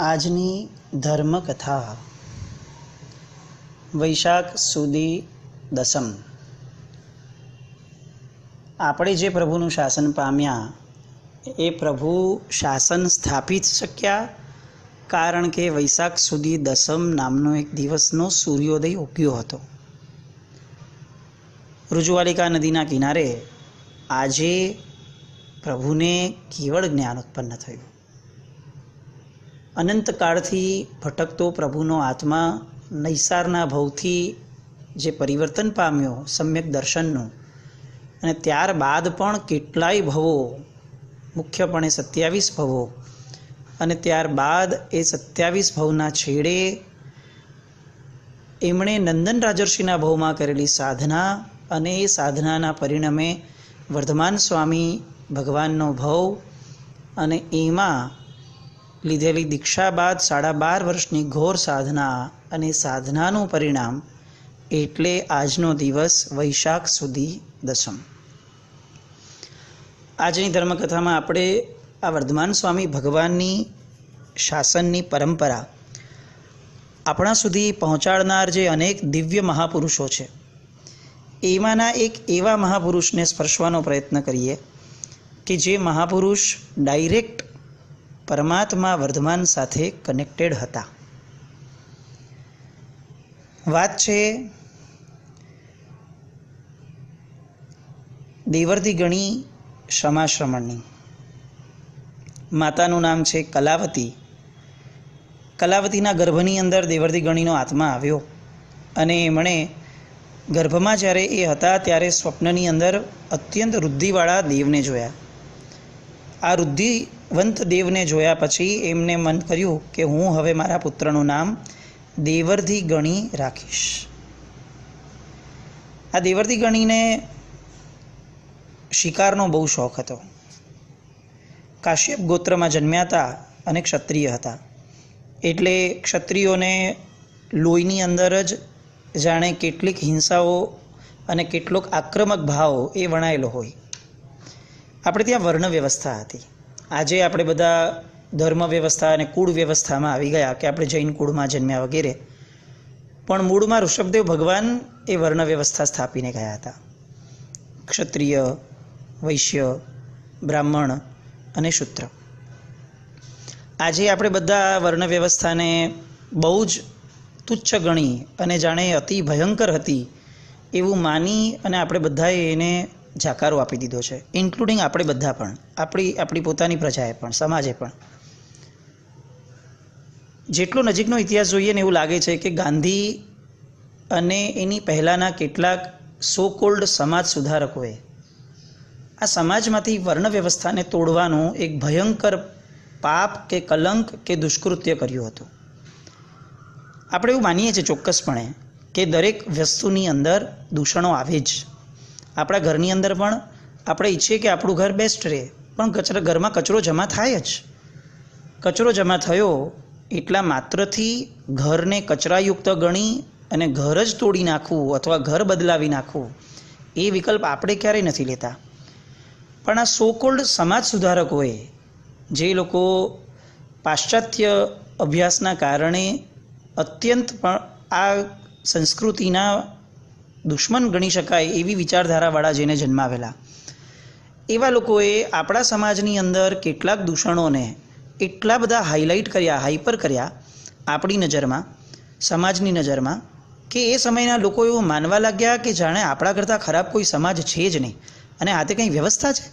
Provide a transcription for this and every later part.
આજની ધર્મકથા વૈશાખ સુદી દસમ. આપણે જે પ્રભુનું શાસન પામ્યા એ પ્રભુ શાસન સ્થાપિત શક્યા કારણ કે વૈશાખ સુદી દસમ નામનો એક દિવસનો સૂર્યોદય ઉગ્યો હતો. ઋજુવાલિકા નદીના કિનારે આજે પ્રભુને કેવળ જ્ઞાન ઉત્પન્ન થયું. અનંતકાળથી ભટકતો પ્રભુનો આત્મા નૈસારના ભવથી જે પરિવર્તન પામ્યો સમ્યક દર્શનનું, અને ત્યારબાદ પણ કેટલાય ભવો, મુખ્યપણે 27 ભવો, અને ત્યારબાદ એ 27 ભવના છેડે એમણે નંદન રાજર્ષિના ભવમાં કરેલી સાધના અને એ સાધનાના પરિણામે વર્ધમાન સ્વામી ભગવાનનો ભવ અને એમાં લીધેલી દીક્ષા બાદ 12.5 વર્ષની ઘોર સાધના અને સાધનાનું પરિણામ એટલે આજનો દિવસ વૈશાખ સુદી દસમ. આજની ધર્મકથામાં આપણે આ વર્ધમાન સ્વામી ભગવાનની શાસનની પરંપરા આપણા સુધી પહોંચાડનાર જે અનેક દિવ્ય મહાપુરુષો છે એમાંના એક એવા મહાપુરુષને સ્પર્શવાનો પ્રયત્ન કરીએ કે જે મહાપુરુષ ડાયરેક્ટ પરમાત્મા વર્ધમાન સાથે કનેક્ટેડ હતા. વાત છે દેવર્ધી ગણી સમાશ્રમણની. માતાનું નામ છે કલાવતી. કલાવતીના ગર્ભની અંદર દેવર્ધી ગણીનો આત્મા આવ્યો અને એમણે ગર્ભમાં જ્યારે એ હતા ત્યારે સ્વપ્નની અંદર અત્યંત રુદ્ધિવાળા દેવને જોયા. આ રુદ્ધિવંત દેવને જોયા પછી એમને મન કર્યું કે હું હવે મારા પુત્રનું નામ દેવર્ધી ગણી રાખીશ. આ દેવર્ધી ગણીને શિકારનો બહુ શોખ હતો. કાશ્યપ ગોત્રમાં જન્મ્યા હતા અને ક્ષત્રિય હતા, એટલે ક્ષત્રિયોને લોહીની અંદર જ જાણે કેટલીક હિંસાઓ અને કેટલોક આક્રમક ભાવ એ વણાયેલો હોય. આપણે ત્યાં વર્ણ વ્યવસ્થા હતી. આજે આપણે બધા ધર્મ વ્યવસ્થા અને કુળ વ્યવસ્થામાં આવી ગયા કે આપણે જૈન કુળમાં જન્મ્યા વગેરે, પણ મૂળમાં ઋષભદેવ ભગવાન એ વર્ણ વ્યવસ્થા સ્થાપીને ગયા હતા. ક્ષત્રિય, વૈશ્ય, બ્રાહ્મણ અને શૂદ્ર. આજે આપણે બધા વર્ણ વ્યવસ્થાને બહુ જ તુચ્છ ગણી અને જાણે અતિ ભયંકર હતી એવું માની અને આપણે બધાએ એને જાકારો આપી દીધો છે, ઇન્ક્લુડિંગ આપણે બધા પણ, આપણી પોતાની પ્રજાએ પણ, સમાજે પણ. જેટલો નજીકનો ઇતિહાસ જોઈએ ને એવું લાગે છે કે ગાંધી અને એની પહેલાંના કેટલાક સો કોલ્ડ સમાજ સુધારકોએ આ સમાજમાંથી વર્ણ વ્યવસ્થાને તોડવાનું એક ભયંકર પાપ કે કલંક કે દુષ્કૃત્ય કર્યું હતું. આપણે એવું માનીએ છીએ ચોક્કસપણે કે દરેક વસ્તુની અંદર દૂષણો આવે જ. આપણા ઘરની અંદર પણ આપણે ઈચ્છીએ કે આપણું ઘર બેસ્ટ રહે, પણ ઘરમાં કચરો જમા થાય જ. કચરો જમા થયો એટલા માત્રથી ઘરને કચરાયુક્ત ગણી અને ઘર જ તોડી નાખવું અથવા ઘર બદલાવી નાખવું એ વિકલ્પ આપણે ક્યારેય નથી લેતા. પણ આ સો કોલ્ડ સમાજ સુધારકોએ, જે લોકો પાશ્ચાત્ય અભ્યાસના કારણે અત્યંત પણ આ સંસ્કૃતિના દુશ્મન ગણી શકાય એવી વિચારધારાવાળા જેને જન્માવેલા, એવા લોકોએ આપણા સમાજની અંદર કેટલાક દૂષણોને એટલા બધા હાઇલાઇટ કર્યા, હાઇપર કર્યા આપણી નજરમાં, સમાજની નજરમાં, કે એ સમયના લોકો એવું માનવા લાગ્યા કે જાણે આપણા કરતાં ખરાબ કોઈ સમાજ છે જ નહીં અને આ તે કંઈ વ્યવસ્થા છે.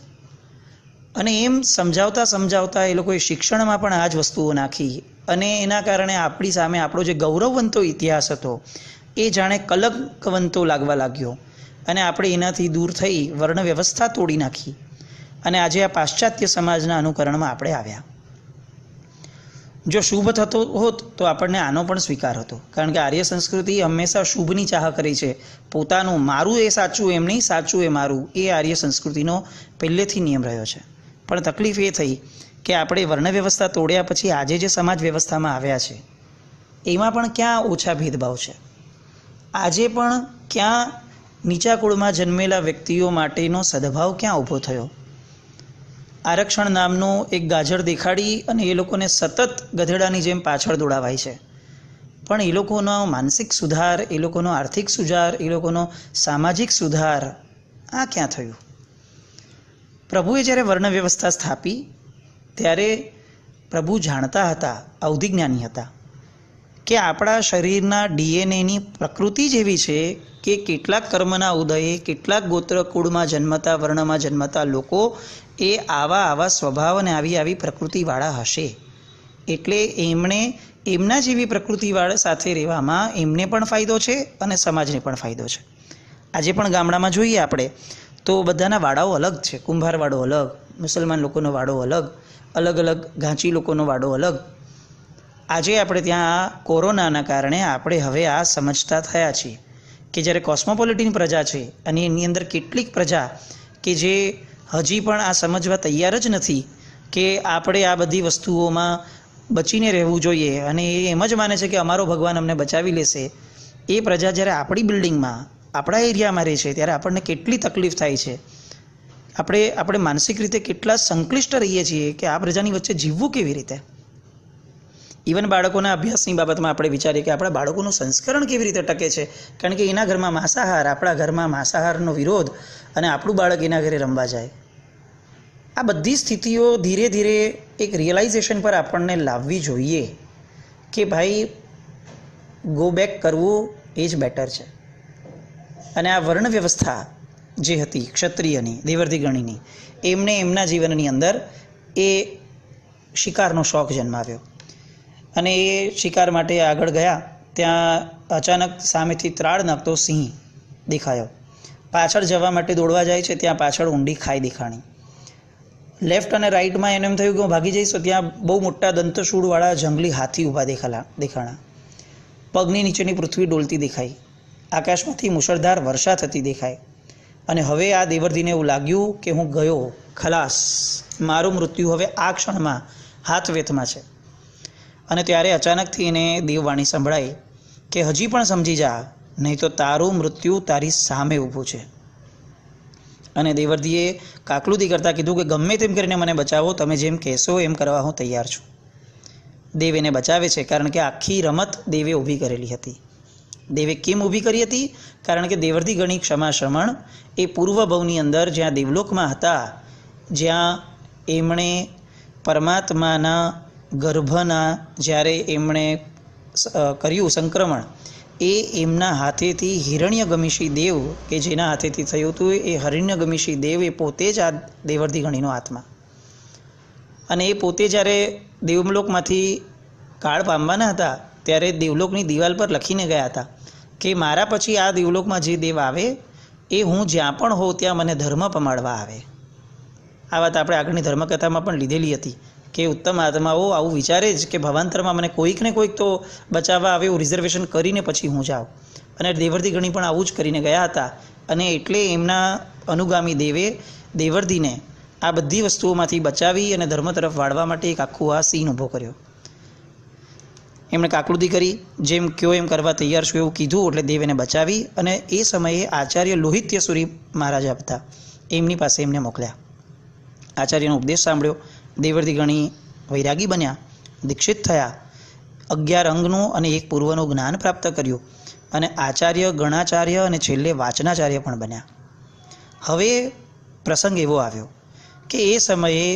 અને એમ સમજાવતા એ લોકોએ શિક્ષણમાં પણ આ જ વસ્તુઓ નાખી અને એના કારણે આપણી સામે આપણો જે ગૌરવવંતો ઇતિહાસ હતો એ જાણે કલંકવંતો લાગવા લાગ્યો અને આપણે એનાથી દૂર થઈ વર્ણ વ્યવસ્થા તોડી નાખી અને આજે આ પાશ્ચાત્ય સમાજના અનુકરણમાં આપણે આવ્યા. જો શુભ થતો હોત તો આપણને આનો પણ સ્વીકાર હતો, કારણ કે આર્ય સંસ્કૃતિ હંમેશા શુભની ચાહ કરી છે. પોતાનું, મારું એ સાચું એમ નહીં, સાચું એ મારું, એ આર્ય સંસ્કૃતિનો પહેલેથી નિયમ રહ્યો છે. પણ તકલીફ એ થઈ કે આપણે વર્ણ વ્યવસ્થા તોડ્યા પછી આજે જે સમાજ વ્યવસ્થામાં આવ્યા છે એમાં પણ ક્યાં ઓછા ભેદભાવ છે. આજે પણ ક્યાં નીચા કુળમાં જન્મેલા વ્યક્તિઓ માટેનો સદભાવ ક્યાં ઊભો થયો. આરક્ષણ નામનું એક ગાજર દેખાડી અને એ લોકોને સતત ગધેડાની જેમ પાછળ દોડાવાય છે. પણ એ લોકોનો માનસિક સુધાર, એ લોકોનો આર્થિક સુધાર, એ લોકોનો સામાજિક સુધાર આ ક્યાં થયું? પ્રભુએ જ્યારે વર્ણ વ્યવસ્થા સ્થાપી ત્યારે પ્રભુ જાણતા હતા, અવધિજ્ઞાની હતા કે આપણા શરીરના ડીએનએની પ્રકૃતિ જ એવી છે કે કેટલાક કર્મના ઉદયે, કેટલાક ગોત્ર કુળમાં જન્મતા, વર્ણમાં જન્મતા લોકો એ આવા સ્વભાવ અને આવી પ્રકૃતિવાળા હશે. એટલે એમણે એમના જેવી પ્રકૃતિવાળા સાથે રહેવામાં એમને પણ ફાયદો છે અને સમાજને પણ ફાયદો છે. આજે પણ ગામડામાં જોઈએ આપણે તો બધાના વાડાઓ અલગ છે. કુંભાર વાડો અલગ, મુસલમાન લોકોનો વાડો અલગ, અલગ અલગ ઘાંચી લોકોનો વાડો અલગ. આજે આપણે ત્યાં કોરોનાના કારણે આપણે હવે આ સમજતા થયા છીએ કે જ્યારે કોસ્મોપોલિટન પ્રજા છે અને એની અંદર કેટલીક પ્રજા કે જે હજી પણ આ સમજવા તૈયાર જ નથી કે આપણે આ બધી વસ્તુઓમાં બચીને રહેવું જોઈએ અને એ એમ જ માને છે કે અમારો ભગવાન અમને બચાવી લેશે. એ પ્રજા જ્યારે આપણી બિલ્ડિંગમાં, આપણા એરિયામાં રહે છે ત્યારે આપણને કેટલી તકલીફ થાય છે. આપણે માનસિક રીતે કેટલા સંકલિષ્ટ રહીએ છીએ કે આ પ્રજાની વચ્ચે જીવવું કેવી રીતે. ઇવન બાળકોના અભ્યાસની બાબતમાં આપણે વિચારીએ કે આપણા બાળકોનું સંસ્કરણ કેવી રીતે ટકે છે, કારણ કે એના ઘરમાં માંસાહાર, આપણા ઘરમાં માંસાહારનો વિરોધ અને આપણું બાળક એના ઘરે રમવા જાય. આ બધી સ્થિતિઓ ધીરે ધીરે એક રિયલાઇઝેશન પર આપણને લાવવી જોઈએ કે ભાઈ ગો બેક કરવું એ જ બેટર છે. અને આ વર્ણ વ્યવસ્થા જે હતી ક્ષત્રિયની, દેવર્ધિ ગણીની, એમને એમના જીવનની અંદર એ શિકારનો શોખ જન્માવ્યો અને એ શિકાર માટે આગળ ગયા. ત્યાં અચાનક સામેથી ત્રાળ નાખતો સિંહ દેખાયો. પાછળ જવા માટે દોડવા જાય છે, ત્યાં પાછળ ઊંડી ખાઈ દેખાણી. લેફ્ટ અને રાઈટમાં એને એમ થયું કે હું ભાગી જઈશ તો ત્યાં બહુ મોટા દંતશૂળવાળા જંગલી હાથી ઊભા દેખાણા. પગની નીચેની પૃથ્વી ડોલતી દેખાઈ. આકાશમાંથી મુશળધાર વર્ષા થતી દેખાય. અને હવે આ દેવર્ધિને એવું લાગ્યું કે હું ગયો, ખલાસ, મારું મૃત્યુ હવે આ ક્ષણમાં હાથ વેથમાં છે. અને ત્યારે અચાનકથી એને દેવવાણી સંભળાઈ કે હજી પણ સમજી જા, નહીં તો તારું મૃત્યુ તારી સામે ઊભું છે. અને દેવર્ધિએ કાકલુદી કરતાં કીધું કે ગમે તેમ કરીને મને બચાવો, તમે જેમ કહેશો એમ કરવા હું તૈયાર છું. દેવ એને બચાવે છે કારણ કે આખી રમત દેવે ઊભી કરેલી હતી. દેવે કેમ ઊભી કરી હતી? કારણ કે દેવર્ધિ ગણી ક્ષમા શ્રમણ એ પૂર્વ ભવની અંદર જ્યાં દેવલોકમાં હતા, જ્યાં એમણે પરમાત્માના ગર્ભના જ્યારે એમણે કર્યું સંક્રમણ, એ એમના હાથેથી હિરણ્યગમિષી દેવ કે જેના હાથેથી થયું હતું એ હિરણ્યગમિષી દેવ એ પોતે જ આ દેવર્ધિ ગણીનો આત્મા. અને એ પોતે જ્યારે દેવલોકમાંથી કાળ પામવાના હતા ત્યારે દેવલોકની દિવાલ પર લખીને ગયા હતા કે મારા પછી આ દેવલોકમાં જે દેવ આવે એ હું જ્યાં પણ હોઉં ત્યાં મને ધર્મ પમાડવા આવે. આ વાત આપણે આગળની ધર્મકથામાં પણ લીધેલી હતી કે ઉત્તમ આત્માઓ આવું વિચારે જ કે ભવાંતરમાં મને કોઈક ને કોઈક તો બચાવવા આવે એવું રિઝર્વેશન કરીને પછી હું જાઉં. અને દેવર્ધિ ગણી પણ આવું જ કરીને ગયા હતા. અને એટલે એમના અનુગામી દેવે દેવર્ધિને આ બધી વસ્તુઓમાંથી બચાવી અને ધર્મ તરફ વાળવા માટે એક આખું આ સીન ઊભો કર્યો. એમણે કાકલુદી કરી, જેમ કયો એમ કરવા તૈયાર છું એવું કીધું, એટલે દેવ એને બચાવી. અને એ સમયે આચાર્ય લોહિત્યસુરી મહારાજ હતા, એમની પાસે એમને મોકલ્યા. આચાર્યનો ઉપદેશ સાંભળ્યો. દેવર્ધિ ગણી વૈરાગી બન્યા, દીક્ષિત થયા, 11 અંગનું અને 1 પૂર્વનું જ્ઞાન પ્રાપ્ત કર્યું અને આચાર્ય, ગણાચાર્ય અને છેલ્લે વાચનાચાર્ય પણ બન્યા. હવે પ્રસંગ એવો આવ્યો કે એ સમયે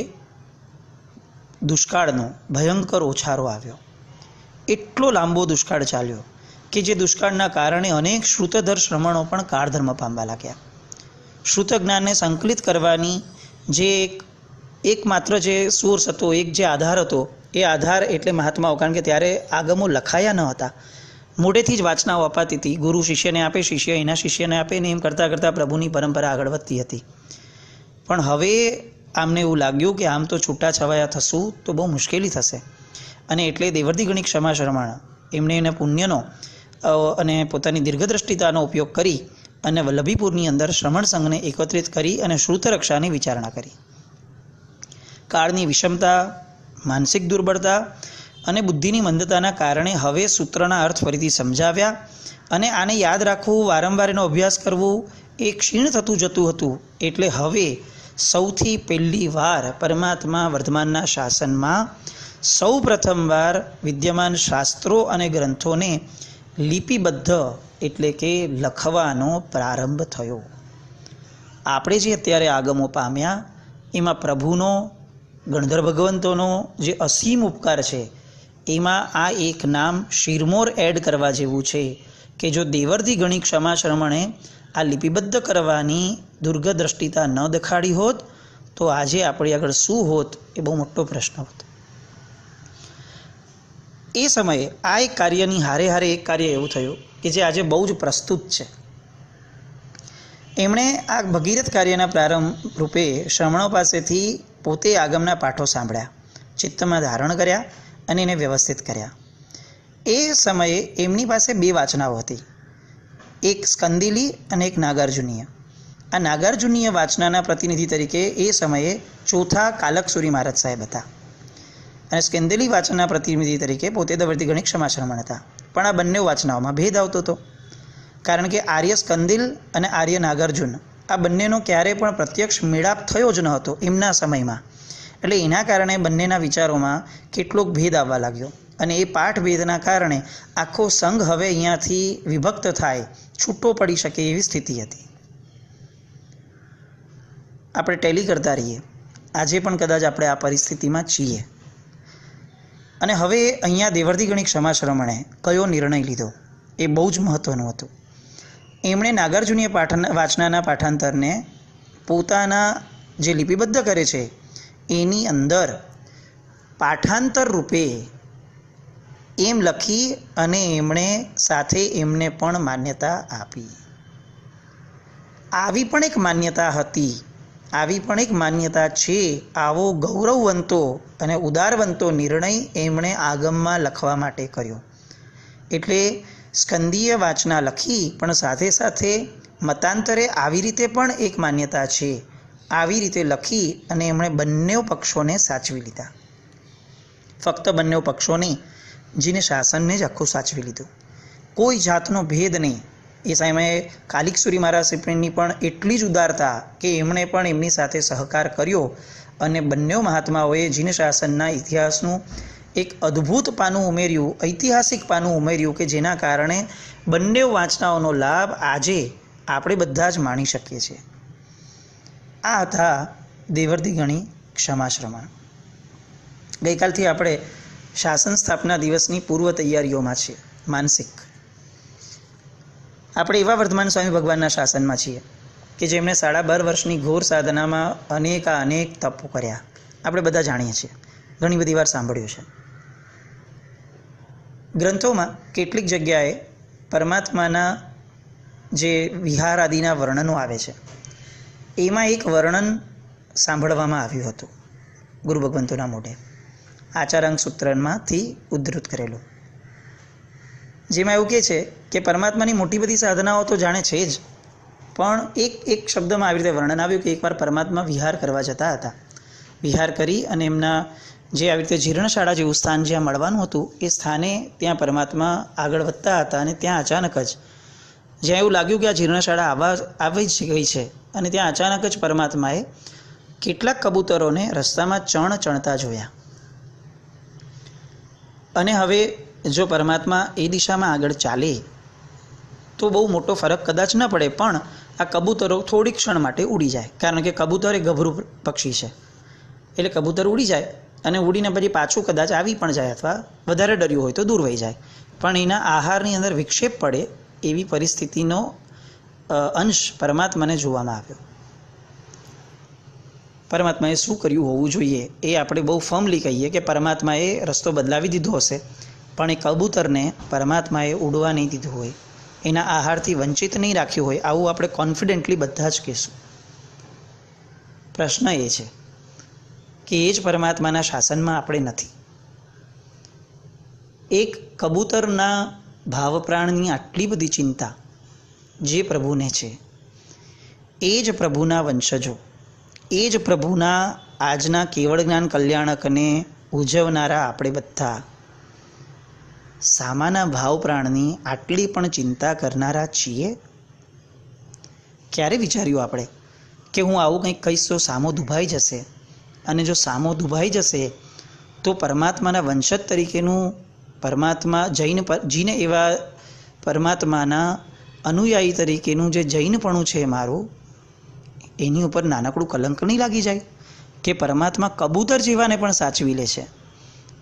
દુષ્કાળનો ભયંકર ઓછારો આવ્યો. એટલો લાંબો દુષ્કાળ ચાલ્યો કે જે દુષ્કાળના કારણે અનેક શ્રુતધર શ્રમણો પણ કાળધર્મ પામવા લાગ્યા. શ્રુત જ્ઞાનને સંકલિત કરવાની જે એકમાત્ર જે સોર્સ હતો, એક જે આધાર હતો, એ આધાર એટલે મહાત્માઓ. કારણ કે ત્યારે આગમો લખાયા ન હતા, મોઢેથી જ વાચનાઓ અપાતી હતી. ગુરુ શિષ્યને આપે, શિષ્ય એના શિષ્યને આપે, ને એમ કરતાં કરતાં પ્રભુની પરંપરા આગળ વધતી હતી. પણ હવે આમને એવું લાગ્યું કે આમ તો છૂટા છવાયા થશું તો બહુ મુશ્કેલી થશે. અને એટલે દેવર્ધિ ગણી ક્ષમા શ્રમણ એમણે એના પુણ્યનો અને પોતાની દીર્ઘદ્રષ્ટિતાનો ઉપયોગ કરી અને વલ્લભીપુરની અંદર શ્રમણ સંઘને એકત્રિત કરી અને શ્રુતરક્ષાની વિચારણા કરી. કાળની વિષમતા, માનસિક દુર્બળતા અને બુદ્ધિની મંદતાના કારણે હવે સૂત્રના અર્થ ફરીથી સમજાવ્યા. અને આને યાદ રાખવું, વારંવાર એનો અભ્યાસ કરવું એ ક્ષીણ થતું જતું હતું. એટલે હવે સૌથી પહેલી વાર પરમાત્મા વર્ધમાનના શાસનમાં સૌ પ્રથમવાર વિદ્યમાન શાસ્ત્રો અને ગ્રંથોને લિપિબદ્ધ એટલે કે લખવાનો પ્રારંભ થયો. આપણે જે અત્યારે આગમો પામ્યા એમાં પ્રભુનો, ગણધર ભગવંતોનો જે અસીમ ઉપકાર છે, એમાં આ એક નામ શિરમોર એડ કરવા જેવું છે કે જો દેવરથી ઘણી ક્ષમા શ્રમણે આ લિપિબદ્ધ કરવાની દુર્ગદ્રષ્ટિતા ન દેખાડી હોત તો આજે આપણી આગળ શું હોત એ બહુ મોટો પ્રશ્ન હોત. એ સમયે આ એક કાર્યની હારે હારે એક કાર્ય એવું થયું કે જે આજે બહુ જ પ્રસ્તુત છે. એમણે આ ભગીરથ કાર્યના પ્રારંભ રૂપે શ્રમણો પાસેથી પોતે આગમના પાઠો સાંભળ્યા, ચિત્તમાં ધારણ કર્યા અને એને વ્યવસ્થિત કર્યા. એ સમયે એમની પાસે 2 વાચનાઓ હતી, એક સ્કંદિલી અને એક નાગાર્જુનીય. આ નાગાર્જુનીય વાચનાના પ્રતિનિધિ તરીકે એ સમયે ચોથા કાલકસુરી મહારાજ સાહેબ હતા અને સ્કંદિલી વાચનના પ્રતિનિધિ તરીકે પોતે દવર્તી ગણિક ક્ષમાશ્રમણ હતા. પણ આ બંને વાચનાઓમાં ભેદ આવતો હતો, કારણ કે આર્ય સ્કંદિલ અને આર્ય નાગાર્જુન આ બંનેનો ક્યારેય પણ પ્રત્યક્ષ મેળાપ થયો જ ન હતો એમના સમયમાં. એટલે એના કારણે બંનેના વિચારોમાં કેટલોક ભેદ આવવા લાગ્યો અને એ પાઠ ભેદના કારણે આખો સંઘ હવે અહીંયાથી વિભક્ત થાય, છૂટો પડી શકે એવી સ્થિતિ હતી. આપણે ટેલી કરતા રહીએ, આજે પણ કદાચ આપણે આ પરિસ્થિતિમાં છીએ. અને હવે અહીંયા દેવર્તી ગણિક ક્ષમાશ્રમણે કયો નિર્ણય લીધો એ બહુ જ મહત્ત્વનું હતું. એમણે નાગાર્જુનીય વાચનાના પાઠાંતરને પોતાના જે લિપિબદ્ધ કરે છે એની અંદર પાઠાંતર રૂપે એમ લખી અને એમણે સાથે એમને પણ માન્યતા આપી. આવી પણ એક માન્યતા હતી, આવી પણ એક માન્યતા છે. આવો ગૌરવવંતો અને ઉદારવંતો નિર્ણય એમણે આગમમાં લખવા માટે કર્યો. એટલે સ્કંદીય વાચના લખી પણ સાથે સાથે મતાંતરે આવી રીતે પણ એક માન્યતા છે, આવી રીતે લખી અને એમણે બંને પક્ષોને સાચવી લીધા. ફક્ત બંને પક્ષોને જેને શાસનને જ આખું સાચવી લીધું, કોઈ જાતનો ભેદ નહીં. એ સમયે કાલિકસુરી મહારાજ શ્રીની પણ એટલી જ ઉદારતા કે એમણે પણ એમની સાથે સહકાર કર્યો અને બંને મહાત્માઓએ જીન શાસનના ઇતિહાસનું એક અદ્ભુત પાનું ઉમેર્યું, ઐતિહાસિક પાનું ઉમેર્યું કે જેના કારણે બંને વાંચનાઓનો લાભ આજે આપણે બધા જ માણી શકીએ છીએ. આ હતા દેવર્તી ગણી ક્ષમાશ્રમણ. ગઈકાલથી આપણે શાસન સ્થાપના દિવસની પૂર્વ તૈયારીઓમાં છીએ, માનસિક. આપણે એવા વર્ધમાન સ્વામી ભગવાનના શાસનમાં છીએ કે જેમણે 12.5 વર્ષની ઘોર સાધનામાં અનેક તપો કર્યા. આપણે બધા જાણીએ છીએ, ઘણી બધી વાર સાંભળ્યું છે. ગ્રંથોમાં કેટલીક જગ્યાએ પરમાત્માના જે વિહાર આદિના વર્ણનો આવે છે એમાં એક વર્ણન સાંભળવામાં આવ્યું હતું ગુરુ ભગવંતોના મોઢે, આચારાંગ સૂત્રમાંથી ઉદ્ધૃત કરેલું, જેમાં એવું કહે છે કે પરમાત્માની મોટી બધી સાધનાઓ તો જાણે છે જ, પણ એક શબ્દમાં આવી રીતે વર્ણન આવ્યું કે એકવાર પરમાત્મા વિહાર કરવા જતા હતા. વિહાર કરી અને એમના જે આવી રીતે જીર્ણશાળા જેવું સ્થાન જ્યાં મળવાનું હતું એ સ્થાને ત્યાં પરમાત્મા આગળ વધતા હતા અને ત્યાં અચાનક જ જ્યાં એવું લાગ્યું કે આ જીર્ણશાળા આવી જ ગઈ છે અને ત્યાં અચાનક જ પરમાત્માએ કેટલાક કબૂતરોને રસ્તામાં ચણતા જોયા. અને હવે જો પરમાત્મા એ દિશામાં આગળ ચાલે તો બહુ મોટો ફરક કદાચ ન પડે, પણ આ કબૂતરો થોડીક ક્ષણ માટે ઉડી જાય, કારણ કે કબૂતર એ ગભરું પક્ષી છે. એટલે કબૂતર ઉડી જાય અને ઉડીને પછી પાછું કદાચ આવી પણ જાય અથવા વધારે ડર્યું હોય તો દૂર વહી જાય, પણ એના આહારની અંદર વિક્ષેપ પડે એવી પરિસ્થિતિનો અંશ પરમાત્માને જોવામાં આવ્યો. પરમાત્માએ શું કર્યું હોવું જોઈએ એ આપણે બહુ ફર્મલી કહીએ કે પરમાત્માએ રસ્તો બદલાવી દીધો હશે, પણ એ કબૂતરને પરમાત્માએ ઉડવા નહીં દીધું હોય, એના આહારથી વંચિત નહીં રાખ્યું હોય, આવું આપણે કોન્ફિડન્ટલી બધા જ કહીશું. પ્રશ્ન એ છે કે એ જ પરમાત્માના શાસનમાં આપણે નથી. એક કબૂતરના ભાવપ્રાણની આટલી બધી ચિંતા જે પ્રભુને છે, એ જ પ્રભુના વંશજો, એ જ પ્રભુના આજના કેવળ જ્ઞાન કલ્યાણકને ઉજવનારા આપણે બધા સામાના ભાવ પ્રાણની આટલી પણ ચિંતા કરનારા છીએ? ક્યારે વિચાર્યું આપણે કે હું આવું કંઈક કહીશ તો સામો દુભાઈ જશે, અને જો સામો દુભાઈ જશે તો પરમાત્માના વંશજ તરીકેનું પરમાત્મા જીને એવા પરમાત્માના અનુયાયી તરીકેનું જે જૈનપણું છે મારું, એની ઉપર નાનકડું કલંક નહીં લાગી જાય કે પરમાત્મા કબૂતર જેવાને પણ સાચવી લે છે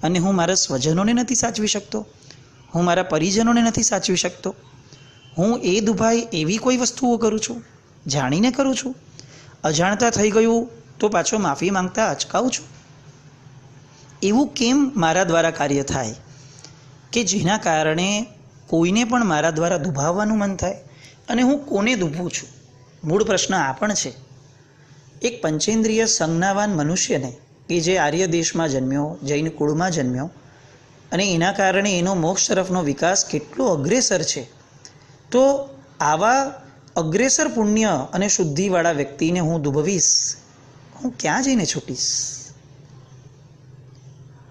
અને હું મારા સ્વજનોને નથી સાચવી શકતો, હું મારા પરિજનોને નથી સાચવી શકતો. હું એ દુભાઈ એવી કોઈ વસ્તુઓ કરું છું, જાણીને કરું છું. અજાણતા થઈ ગયું તો પાછો માફી માંગતા અચકાવું છું. એવું કેમ મારા દ્વારા કાર્ય થાય કે જેના કારણે કોઈને પણ મારા દ્વારા દુભાવવાનું મન થાય? અને હું કોને દુભું છું? મૂળ પ્રશ્ન આ પણ છે. એક પંચેન્દ્રિય સંજ્ઞાવાન મનુષ્યને કે જે આર્ય દેશમાં જન્મ્યો, જૈન કુળમાં જન્મ્યો, અને એના કારણે એનો મોક્ષ તરફનો વિકાસ કેટલો અગ્રેસર છે, તો આવા અગ્રેસર પુણ્ય અને શુદ્ધિવાળા વ્યક્તિને હું દુભવીશ, હું ક્યાં જઈને છૂટીશ?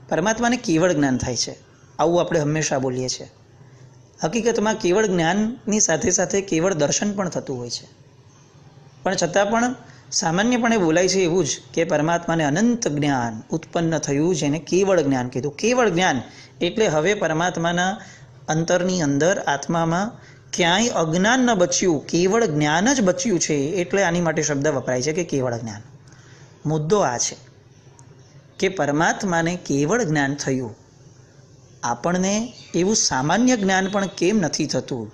પરમાત્માને કેવળ જ્ઞાન થાય છે, આવું આપણે હંમેશા બોલીએ છીએ. હકીકતમાં કેવળ જ્ઞાનની સાથે સાથે કેવળ દર્શન પણ થતું હોય છે, પણ છતાં પણ સામાન્યપણે બોલાય છે એવું જ કે પરમાત્માને અનંત જ્ઞાન ઉત્પન્ન થયું, જેને કેવળ જ્ઞાન કીધું. કેવળ જ્ઞાન એટલે હવે પરમાત્માના અંતરની અંદર આત્મામાં ક્યાંય અજ્ઞાન ન બચ્યું, કેવળ જ્ઞાન જ બચ્યું છે. એટલે આની માટે શબ્દ વપરાય છે કે કેવળ જ્ઞાન. મુદ્દો આ છે કે પરમાત્માને કેવળ જ્ઞાન થયું, આપણને એવું સામાન્ય જ્ઞાન પણ કેમ નથી થતું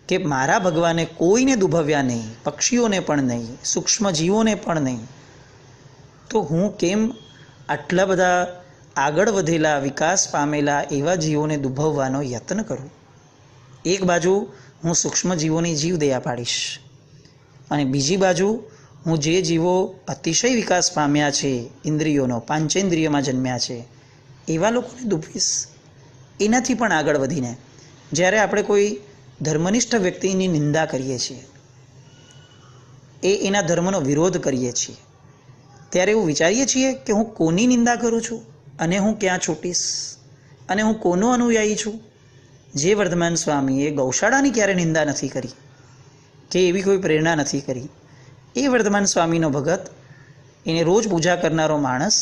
કે મારા ભગવાને કોઈને દુભવ્યા નહીં, પક્ષીઓને પણ નહીં, સૂક્ષ્મ જીવોને પણ નહીં, તો હું કેમ આટલા બધા આગળ વધેલા વિકાસ પામેલા એવા જીવોને દુભવવાનો યત્ન કરું? એક બાજુ હું સૂક્ષ્મ જીવોની જીવ દયા પાડીશ, અને બીજી બાજુ હું જે જીવો અતિશય વિકાસ પામ્યા છે, ઇન્દ્રિયોનો પાંચેન્દ્રિયમાં જન્મ્યા છે, એવા લોકોને દુભવીશ. એનાથી પણ આગળ વધીને જ્યારે આપણે કોઈ ધર્મનિષ્ઠ વ્યક્તિની નિંદા કરીએ છીએ, એના ધર્મનો વિરોધ કરીએ છીએ, ત્યારે એવું વિચારીએ છીએ કે હું કોની નિંદા કરું છું અને હું ક્યાં છૂટીશ, અને હું કોનો અનુયાયી છું? જે વર્ધમાન સ્વામીએ ગૌશાળાની ક્યારે નિંદા નથી કરી કે એવી કોઈ પ્રેરણા નથી કરી, એ વર્ધમાન સ્વામીનો ભગત, એને રોજ પૂજા કરનારો માણસ,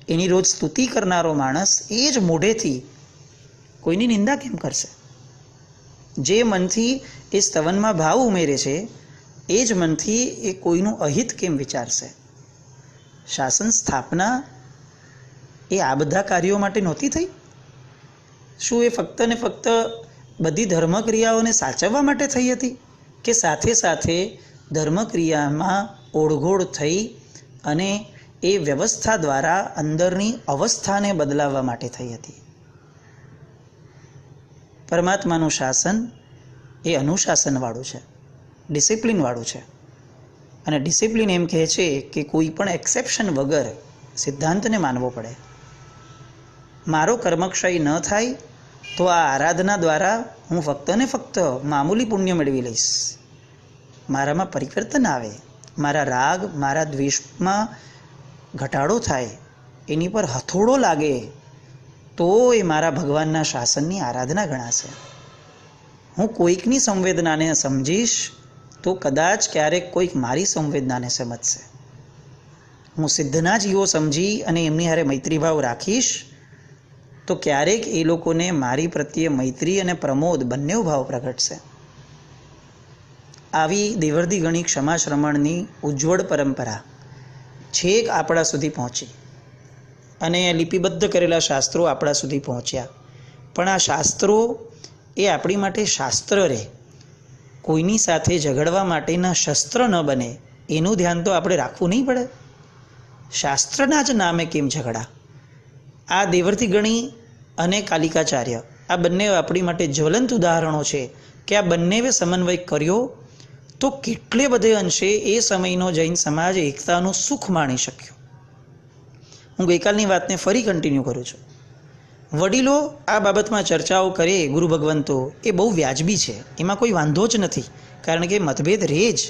એની રોજ સ્તુતિ કરનારો માણસ, એ જ મોઢેથી કોઈની નિંદા કેમ કરશે? જે મનથી એ સ્તવનમાં ભાવ ઉમેરે છે, એ જ મનથી એ કોઈનું અહિત કેમ વિચારશે? શાસન સ્થાપના એ આ બધા કાર્યો માટે નહોતી થઈ? શું એ ફક્ત ને ફક્ત બધી ધર્મક્રિયાઓને સાચવવા માટે થઈ હતી, કે સાથે સાથે ધર્મક્રિયામાં ઓળઘોળ થઈ અને એ વ્યવસ્થા દ્વારા અંદરની અવસ્થાને બદલાવવા માટે થઈ હતી? પરમાત્માનું શાસન એ અનુશાસનવાળું છે, ડિસિપ્લિનવાળું છે. અને ડિસિપ્લિન એમ કહે છે કે કોઈ પણ એક્સેપ્શન વગર સિદ્ધાંતને માનવો પડે. મારો કર્મક્ષય ન થાય તો આ આરાધના દ્વારા હું ફક્ત ને ફક્ત મામૂલી પુણ્ય મેળવી લઈશ. મારામાં પરિવર્તન આવે, મારા રાગ મારા દ્વેષમાં ઘટાડો થાય, એની પર હથોડો લાગે, તો એ મારા ભગવાનના શાસનની આરાધના ગણાશે. હું કોઈકની સંવેદનાને સમજીશ તો કદાચ ક્યારેક કોઈક મારી સંવેદનાને સમજશે. હું સિદ્ધના જીવો સમજી અને એમની હારે મૈત્રીભાવ રાખીશ તો ક્યારેક એ લોકોને મારી પ્રત્યે મૈત્રી અને પ્રમોદ બંને ભાવ પ્રગટશે. આવી દેવર્દી ગણી ક્ષમાશ્રમણની ઉજ્જવળ પરંપરા છેક આપણા સુધી પહોંચી, અને લિપિબદ્ધ કરેલા શાસ્ત્રો આપણા સુધી પહોંચ્યા. પણ આ શાસ્ત્રો એ આપણી માટે શાસ્ત્ર રહે, કોઈની સાથે ઝઘડવા માટેના શસ્ત્ર ન બને, એનું ધ્યાન તો આપણે રાખવું નહીં પડે. શાસ્ત્રના જ નામે કેમ ઝઘડા? આ દેવર્તી ગણી અને કાલિકાચાર્ય આ બંને આપણી માટે જ્વલંત ઉદાહરણો છે કે આ બંનેએ સમન્વય કર્યો તો કેટલે બધે અંશે એ સમયનો જૈન સમાજ એકતાનું સુખ માણી શક્યો. હું ગઈકાલની વાતને ફરી કન્ટિન્યુ કરું છું. વડીલો આ બાબતમાં ચર્ચાઓ કરે, ગુરુ ભગવંતો, એ બહુ વ્યાજબી છે, એમાં કોઈ વાંધો જ નથી, કારણ કે મતભેદ રહે જ,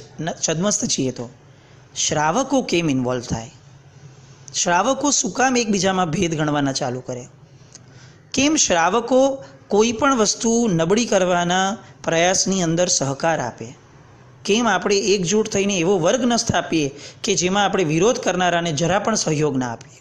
સદમસ્ત છીએ. તો શ્રાવકો કેમ ઇન્વોલ્વ થાય? શ્રાવકો શું કામ એકબીજામાં ભેદ ગણવાના ચાલુ કરે? કેમ શ્રાવકો કોઈ પણ વસ્તુ નબળી કરવાના પ્રયાસની અંદર સહકાર આપે? કેમ આપણે એકજૂટ થઈને એવો વર્ગ ન સ્થાપીએ કે જેમાં આપણે વિરોધ કરનારાને જરા પણ સહયોગ ના આપીએ?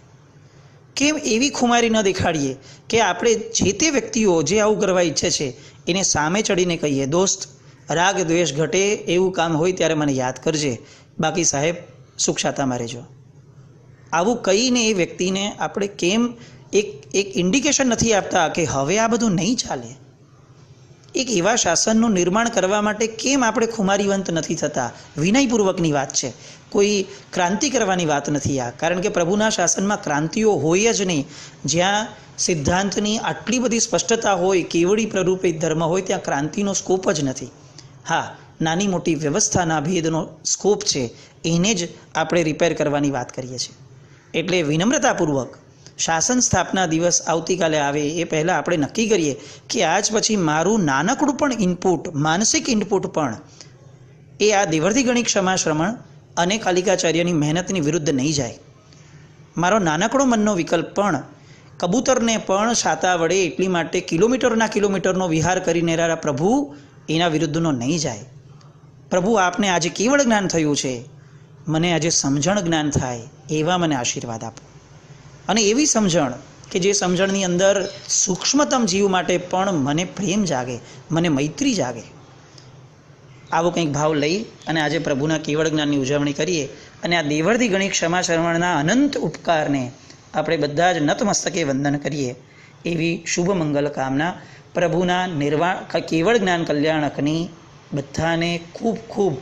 કેમ એવી ખુમારી ન દેખાડીએ કે આપણે જે તે વ્યક્તિઓ જે આવું કરવા ઈચ્છે છે એને સામે ચડીને કહીએ, દોસ્ત રાગ દ્વેષ ઘટે એવું કામ હોય ત્યારે મને યાદ કરજે, બાકી સાહેબ સુખ શાતામાં રહેજો. આવું કહીને એ વ્યક્તિને આપણે કેમ એક ઇન્ડિકેશન નથી આપતા કે હવે આ બધું નહીં ચાલે? એક એવા શાસનનું નિર્માણ કરવા માટે કેમ આપણે ખુમારીવંત નથી થતા? વિનયપૂર્વકની વાત છે, કોઈ ક્રાંતિ કરવાની વાત નથી આ. કારણ કે પ્રભુના શાસનમાં ક્રાંતિઓ હોય જ નહીં. જ્યાં સિદ્ધાંતની આટલી બધી સ્પષ્ટતા હોય, કેવડી પ્રરૂપિત ધર્મ હોય, ત્યાં ક્રાંતિનો સ્કોપ જ નથી. હા, નાની મોટી વ્યવસ્થાના ભેદનો સ્કોપ છે, એને જ આપણે રિપેર કરવાની વાત કરીએ છીએ. એટલે વિનમ્રતાપૂર્વક શાસન સ્થાપના દિવસ આવતીકાલે આવે એ પહેલાં આપણે નક્કી કરીએ કે આજ પછી મારું નાનકડું પણ ઇનપુટ, માનસિક ઇનપુટ પણ એ આ દેવર્ધી ગણિત ક્ષમા શ્રમણ અને કાલિકાચાર્યની મહેનતની વિરુદ્ધ નહીં જાય. મારો નાનકડો મનનો વિકલ્પ પણ કબૂતરને પણ છાતા વડે એટલી માટે કિલોમીટરનો વિહાર કરીને પ્રભુ એના વિરુદ્ધનો નહીં જાય. પ્રભુ આપને આજે કેવળ જ્ઞાન થયું છે, મને આજે સમજણ જ્ઞાન થાય એવા મને આશીર્વાદ આપો. અને એવી સમજણ કે જે સમજણની અંદર સૂક્ષ્મતમ જીવ માટે પણ મને પ્રેમ જાગે, મને મૈત્રી જાગે. આવો કંઈક ભાવ લઈ અને આજે પ્રભુના કેવળ જ્ઞાનની ઉજવણી કરીએ અને આ દેવર્ધી ગણિત ક્ષમા શ્રવણના અનંત ઉપકારને આપણે બધા જ નતમસ્તકે વંદન કરીએ એવી શુભ મંગલ કામના. પ્રભુના કેવળ જ્ઞાન કલ્યાણકની બધાને ખૂબ ખૂબ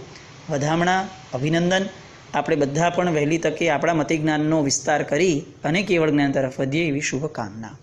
વધામણા, અભિનંદન. આપણે બધા પણ વહેલી તકે આપણા મતિજ્ઞાનનો વિસ્તાર કરી અને કેવળ જ્ઞાન તરફ વધીએ એવી શુભકામના.